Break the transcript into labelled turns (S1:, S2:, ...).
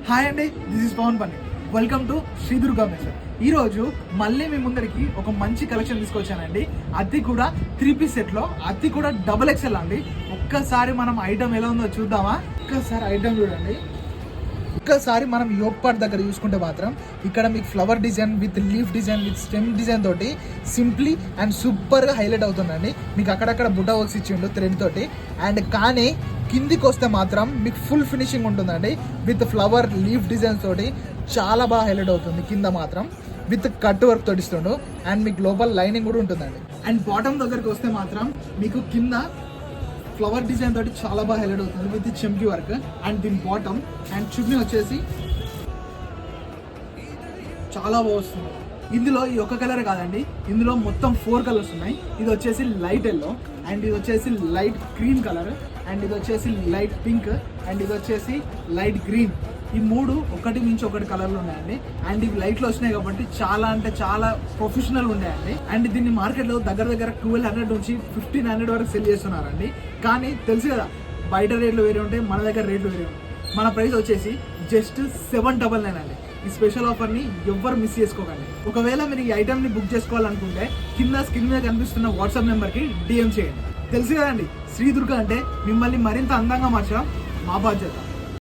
S1: Hi అండి, this is Pavan పని. Welcome to Sri Durga mess. ఈ రోజు మళ్ళీ మీ ముందరికి ఒక మంచి కలెక్షన్ తీసుకొచ్చానండి. అది కూడా 3 సెట్ లో, అది కూడా XXL అండి. ఒక్కసారి మనం ఐటమ్ ఎలా ఉందో చూద్దామా? ఒక్కసారి ఐటమ్ చూడండి. ఒక్కసారి మనం యోగ్ పార్ట్ దగ్గర చూసుకుంటే మాత్రం ఇక్కడ మీకు flower design with leaf design with stem design తోటి సింప్లీ అండ్ సూపర్గా హైలైట్ అవుతుందండి. మీకు అక్కడక్కడ బుట్ట వర్క్స్ ఇచ్చిండు థ్రెడ్ తోటి. అండ్ కానీ కిందికి వస్తే మాత్రం మీకు ఫుల్ ఫినిషింగ్ ఉంటుందండి విత్ ఫ్లవర్ లీఫ్ డిజైన్స్ తోటి. చాలా బాగా హైలైట్ అవుతుంది. కింద మాత్రం విత్ కట్ వర్క్ తోటి ఇస్తుండు. అండ్ మీకు లోపల లైనింగ్ కూడా ఉంటుందండి. అండ్ బాటమ్ దగ్గరికి వస్తే మాత్రం మీకు కింద ఫ్లవర్ డిజైన్ తోటి చాలా బాగా హైలైట్ అవుతుంది విత్ చెంకి వర్క్. అండ్ దీని బాటమ్ అండ్ చున్నీ వచ్చేసి చాలా బాగా వస్తుంది. ఇందులో ఈ ఒక్క కలర్ కాదండి, ఇందులో మొత్తం 4 కలర్స్ ఉన్నాయి. ఇది వచ్చేసి లైట్ ఎల్లో, అండ్ ఇది వచ్చేసి లైట్ క్రీమ్ కలర్, అండ్ ఇది వచ్చేసి లైట్ పింక్, అండ్ ఇది వచ్చేసి లైట్ గ్రీన్. ఈ 3 ఒకటి మించి ఒకటి కలర్లు ఉన్నాయండి. అండ్ ఇవి లైట్లో వచ్చినాయి కాబట్టి చాలా అంటే చాలా ప్రొఫెషనల్ ఉన్నాయండి. అండ్ దీన్ని మార్కెట్లో దగ్గర 1200 నుంచి 1500 వరకు సెల్ చేస్తున్నారండి. కానీ తెలుసు కదా, బయట రేట్లు వేరే ఉంటాయి, మన దగ్గర రేట్లు వేరే ఉంటాయి. మన ప్రైస్ వచ్చేసి జస్ట్ 799 అండి. ఈ స్పెషల్ ఆఫర్ని ఎవ్వరు మిస్ చేసుకోకండి. ఒకవేళ మీరు ఈ ఐటమ్ని బుక్ చేసుకోవాలనుకుంటే కింద స్క్రీన్ మీద కనిపిస్తున్న వాట్సాప్ నెంబర్కి DM చేయండి. తెలుసు కదండి, శ్రీ దుర్గా అంటే మిమ్మల్ని మరింత అందంగా మార్చడం మా బాధ్యత.